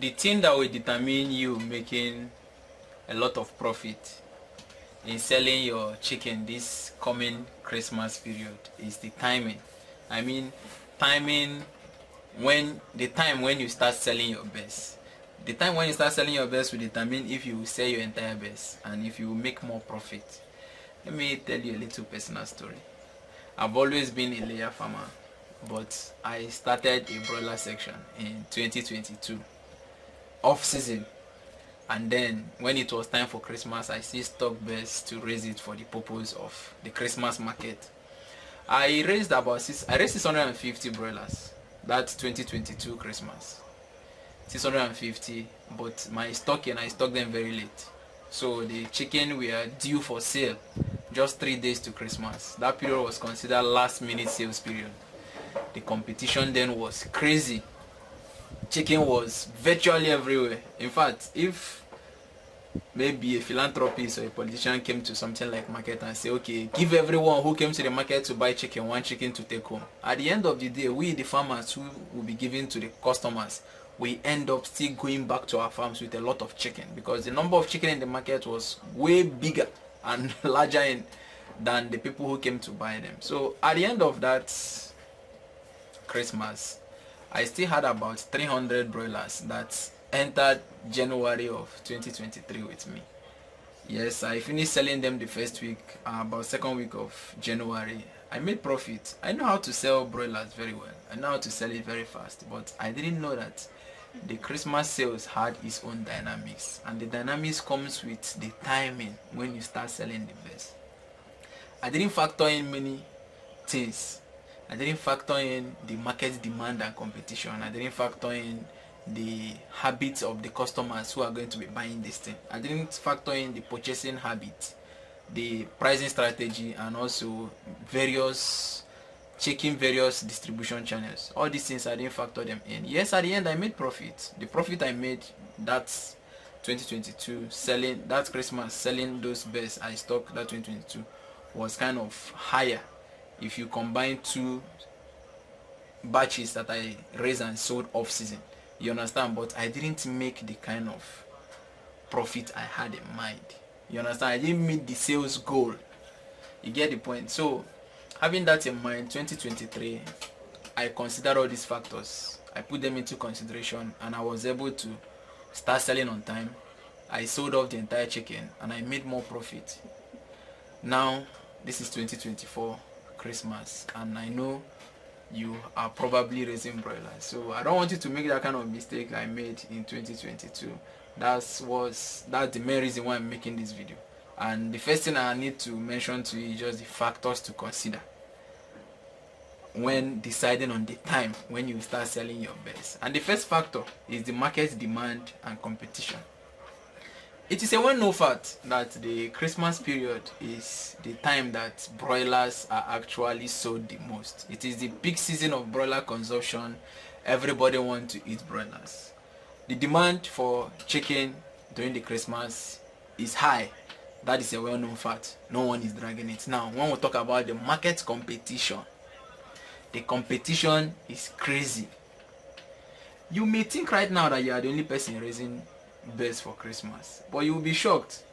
the thing that will determine you making a lot of profit in selling your chicken this coming Christmas period is the timing. I mean, timing, when the time when you start selling your best. The time when you start selling your best will determine if you will sell your entire best and if you will make more profit. Let me tell you a little personal story. I've always been a layer farmer, but I started a broiler section in 2022 off season, and then when it was time for Christmas, I still stocked best to raise it for the purpose of the Christmas market. I raised 650 broilers that 2022 Christmas. 650, but I stocked them very late, so the chicken were due for sale just 3 days to Christmas. That period was considered last minute sales period. The competition then was crazy. Chicken was virtually everywhere. In fact, if maybe a philanthropist or a politician came to something like market and say, okay, give everyone who came to the market to buy chicken one chicken to take home, at the end of the day, we the farmers who will be giving to the customers, we end up still going back to our farms with a lot of chicken, because the number of chicken in the market was way bigger and larger than the people who came to buy them. So at the end of that Christmas, I still had about 300 broilers that entered January of 2023 with me. Yes, I finished selling them the first week. About second week of January, I made profit. I know how to sell broilers very well. I know how to sell it very fast, but I didn't know that the Christmas sales had its own dynamics, and the dynamics comes with the timing when you start selling the best. I didn't factor in many things. I didn't factor in the market demand and competition. I didn't factor in the habits of the customers who are going to be buying this thing. I didn't factor in the purchasing habit, the pricing strategy, and also checking various distribution channels. All these things I didn't factor them in. Yes, at the end I made profit. The profit I made that 2022 selling that Christmas, selling those best I stocked that 2022, was kind of higher if you combine two batches that I raised and sold off season. You understand? But I didn't make the kind of profit I had in mind. You understand? I didn't meet the sales goal. You get the point? So having that in mind, 2023, I considered all these factors. I put them into consideration, and I was able to start selling on time. I sold off the entire chicken and I made more profit. Now this is 2024 Christmas, and I know you are probably raising broilers, so I don't want you to make that kind of mistake I made in 2022. That's the main reason why I'm making this video. And the first thing I need to mention to you is just the factors to consider when deciding on the time when you start selling your best. And the first factor is the market demand and competition. It is a well-known fact that the Christmas period is the time that broilers are actually sold the most. It is the peak season of broiler consumption. Everybody wants to eat broilers. The demand for chicken during the Christmas is high. That is a well-known fact. No one is dragging it. Now, when we talk about the market competition, the competition is crazy. You may think right now that you are the only person raising best for Christmas, but you will be shocked,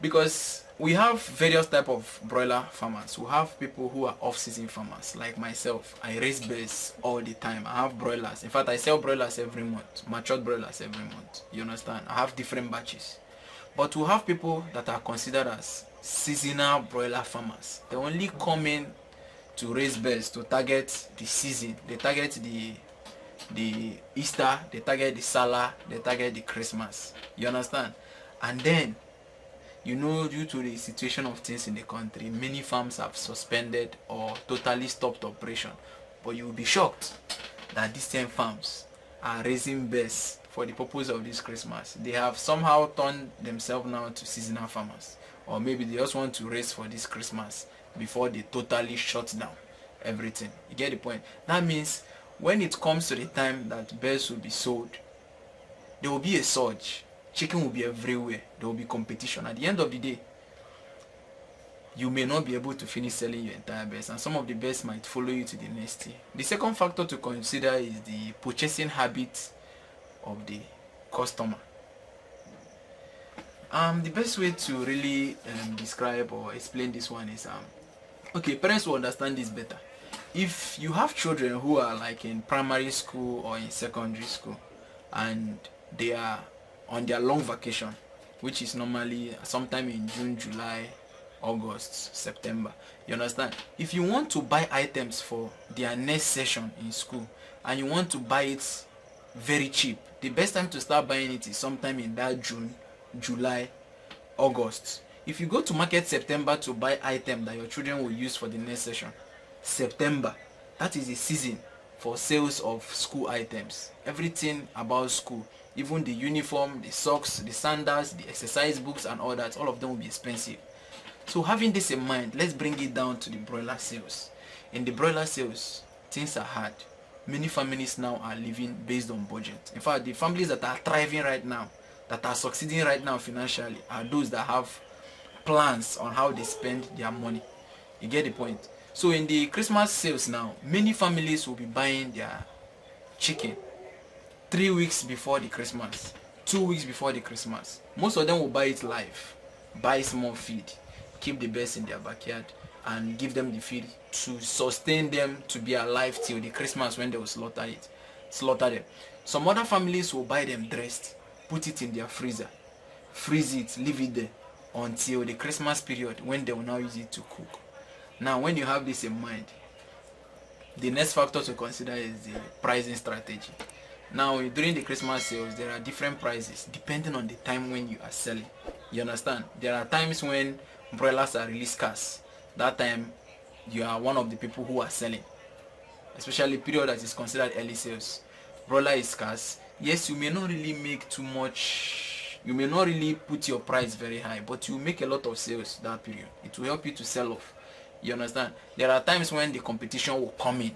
because we have various type of broiler farmers. We have people who are off-season farmers like myself. I raise birds all the time. I have broilers. In fact, I sell broilers every month, matured broilers every month. You understand? I have different batches. But we have people that are considered as seasonal broiler farmers. They only come in to raise birds to target the season. They target the Easter, they target the Salah, they target the Christmas. You understand? And then, you know, due to the situation of things in the country, many farms have suspended or totally stopped operation. But you will be shocked that these same farms are raising birds for the purpose of this Christmas. They have somehow turned themselves now to seasonal farmers, or maybe they just want to raise for this Christmas before they totally shut down everything. You get the point? That means when it comes to the time that birds will be sold, there will be a surge. Chicken will be everywhere. There will be competition. At the end of the day, you may not be able to finish selling your entire birds, and some of the birds might follow you to the next year. The second factor to consider is the purchasing habit of the customer. The best way to really describe or explain this one is okay, parents will understand this better. If you have children who are like in primary school or in secondary school and they are on their long vacation, which is normally sometime in June, July, August, September, you understand? If you want to buy items for their next session in school and you want to buy it very cheap, the best time to start buying it is sometime in that June, July, August. If you go to market September to buy item that your children will use for the next session, September, that is the season for sales of school items. Everything about school, even the uniform, the socks, the sandals, the exercise books and all that, all of them will be expensive. So having this in mind, let's bring it down to the broiler sales. In the broiler sales, things are hard. Many families now are living based on budget. In fact, the families that are thriving right now, that are succeeding right now financially, are those that have plans on how they spend their money. You get the point? So in the Christmas sales now, many families will be buying their chicken 3 weeks before the Christmas, 2 weeks before the Christmas. Most of them will buy it live, buy small feed, keep the birds in their backyard and give them the feed to sustain them to be alive till the Christmas when they will slaughter them. Some other families will buy them dressed, put it in their freezer, freeze it, leave it there until the Christmas period when they will now use it to cook. Now when you have this in mind, the next factor to consider is the pricing strategy. Now during the Christmas sales, there are different prices depending on the time when you are selling. You understand? There are times when broilers are really scarce. That time you are one of the people who are selling, especially period that is considered early sales. Broiler is scarce. Yes, you may not really make too much, you may not really put your price very high, but you make a lot of sales that period. It will help you to sell off. You understand? There are times when the competition will come in,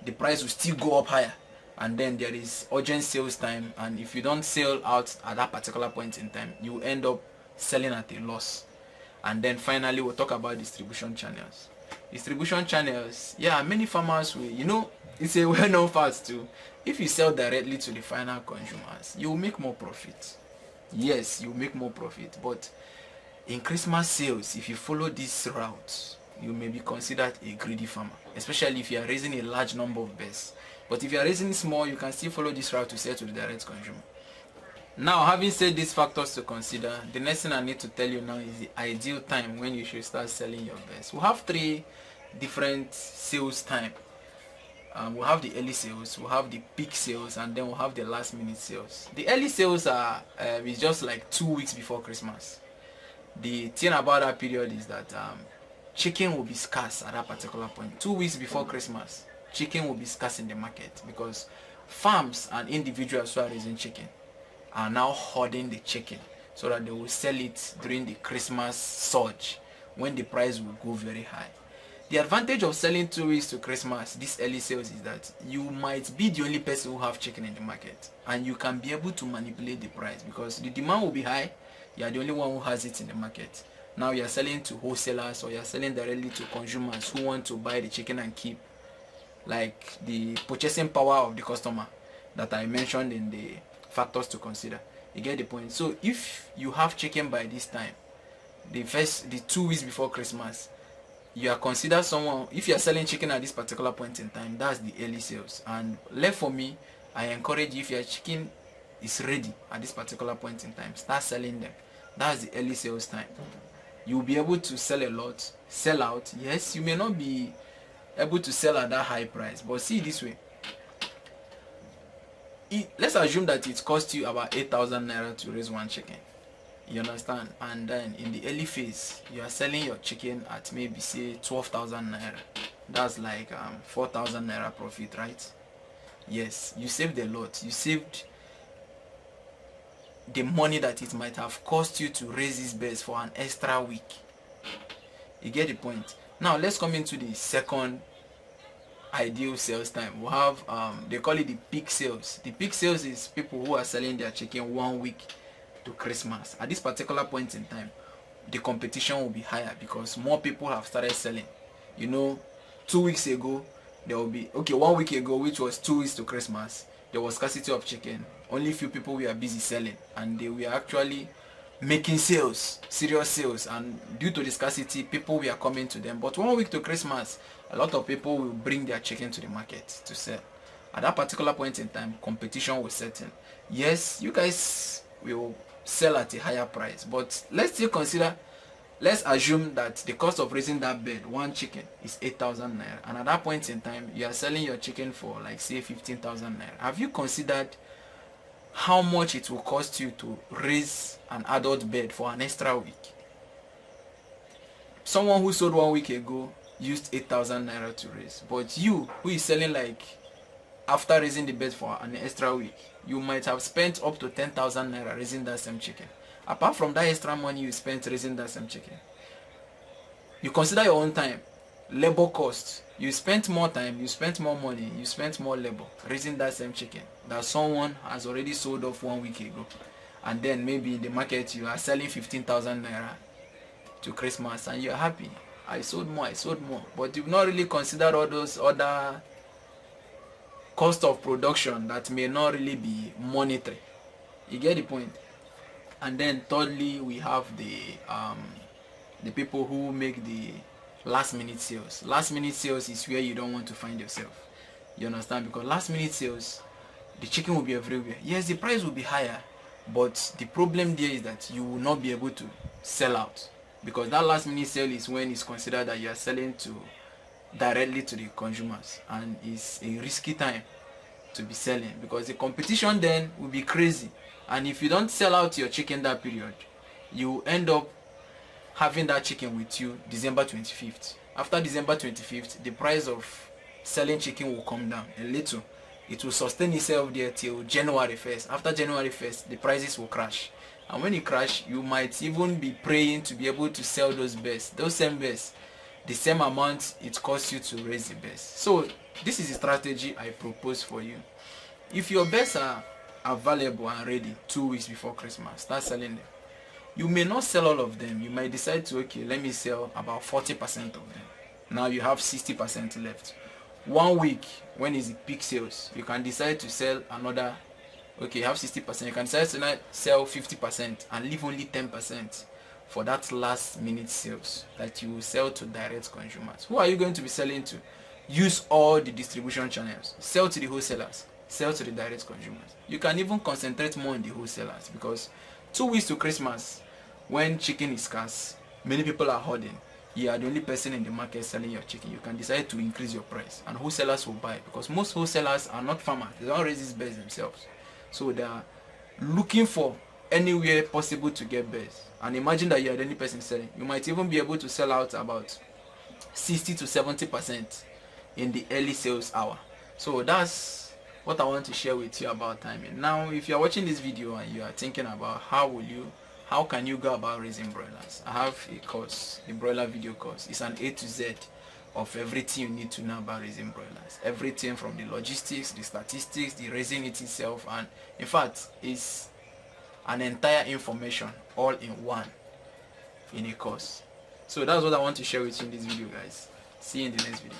the price will still go up higher, and then there is urgent sales time, and if you don't sell out at that particular point in time, you end up selling at a loss. And then finally we'll talk about distribution channels. Distribution channels, yeah, many farmers will, it's a well-known fact too. If you sell directly to the final consumers, you will make more profit. Yes, you will make more profit, but in Christmas sales, if you follow this route, you may be considered a greedy farmer, especially if you are raising a large number of birds. But if you are raising small, you can still follow this route to sell to the direct consumer. Now, having said these factors to consider, the next thing I need to tell you now is the ideal time when you should start selling your birds. We have 3 different sales time. We'll have the early sales, we'll have the peak sales, and then we'll have the last minute sales. The early sales are is just like 2 weeks before Christmas. The thing about that period is that chicken will be scarce at that particular point. 2 weeks before Christmas, chicken will be scarce in the market because farms and individuals who are raising chicken are now hoarding the chicken so that they will sell it during the Christmas surge when the price will go very high. The advantage of selling 2 weeks to Christmas, this early sales, is that you might be the only person who have chicken in the market and you can be able to manipulate the price because the demand will be high. You are the only one who has it in the market. Now you are selling to wholesalers or you are selling directly to consumers who want to buy the chicken and keep, like the purchasing power of the customer that I mentioned in the factors to consider. You get the point? So if you have chicken by this time, the 2 weeks before Christmas, you are considered someone. If you are selling chicken at this particular point in time, that's the early sales. And left for me, I encourage you, if your chicken is ready at this particular point in time, start selling them. That's the early sales time. You'll be able to sell a lot, sell out. Yes, you may not be able to sell at that high price, but see it this way. Let's assume that it costs you about 8,000 naira to raise one chicken. You understand? And then in the early phase, you are selling your chicken at maybe say 12,000 naira. That's like 4,000 naira profit, right? Yes, you saved a lot. You saved the money that it might have cost you to raise these birds for an extra week. You get the point? Now let's come into the second ideal sales time. We have they call it the peak sales. The peak sales is people who are selling their chicken 1 week to Christmas. At this particular point in time, the competition will be higher because more people have started selling. 2 weeks ago there will be 1 week ago, which was 2 weeks to Christmas, there was scarcity of chicken, only few people were busy selling, and they were actually making sales, serious sales, and due to the scarcity, people were coming to them. But 1 week to Christmas, a lot of people will bring their chicken to the market to sell. At that particular point in time, competition was certain. Yes, you guys will sell at a higher price, but let's still consider, let's assume that the cost of raising that bird, one chicken, is 8,000 naira, and at that point in time you are selling your chicken for like say 15,000 naira. Have you considered how much it will cost you to raise an adult bird for an extra week? Someone who sold 1 week ago used 8,000 naira to raise, but you who is selling like after raising the bird for an extra week, you might have spent up to 10,000 naira raising that same chicken. Apart from that extra money you spent raising that same chicken, you consider your own time, labor cost. You spent more time, you spent more money, you spent more labor raising that same chicken that someone has already sold off 1 week ago. And then maybe in the market you are selling 15,000 naira to Christmas and you are happy. I sold more. But you've not really considered all those other cost of production that may not really be monetary. You get the point? And then thirdly, we have the people who make the last minute sales. Last minute sales is where you don't want to find yourself. You understand? Because last minute sales, the chicken will be everywhere. Yes, the price will be higher, but the problem there is that you will not be able to sell out, because that last minute sale is when it's considered that you are selling directly to the consumers, and it's a risky time to be selling because the competition then will be crazy. And if you don't sell out your chicken that period, you end up having that chicken with you December 25th. After December 25th, the price of selling chicken will come down a little. It will sustain itself there till January 1st. After January 1st, the prices will crash. And when it crash, you might even be praying to be able to sell those birds, those same birds, the same amount it costs you to raise the birds. So this is a strategy I propose for you. If your birds are available and ready 2 weeks before Christmas, start selling them. You may not sell all of them. You might decide to, okay, let me sell about 40% of them. Now you have 60% left. 1 week, when is the peak sales, you can decide to sell another. Okay, you have 60%. You can decide to sell 50% and leave only 10% for that last minute sales that you will sell to direct consumers. Who are you going to be selling to? Use all the distribution channels. Sell to the wholesalers. Sell to the direct consumers. You can even concentrate more on the wholesalers, because 2 weeks to Christmas, when chicken is scarce, many people are hoarding. You are the only person in the market selling your chicken. You can decide to increase your price, and wholesalers will buy, because most wholesalers are not farmers. They don't raise these birds themselves, so they are looking for anywhere possible to get birds. And imagine that you are the only person selling. You might even be able to sell out about 60 to 70% in the early sales hour. So that's what I want to share with you about timing. Now, if you are watching this video and you are thinking about how can you go about raising broilers, I have a course, the broiler video course. It's an A to Z of everything you need to know about raising broilers. Everything from the logistics, the statistics, the raising it itself, and in fact, it's an entire information all in one in a course. So that's what I want to share with you in this video, guys. See you in the next video.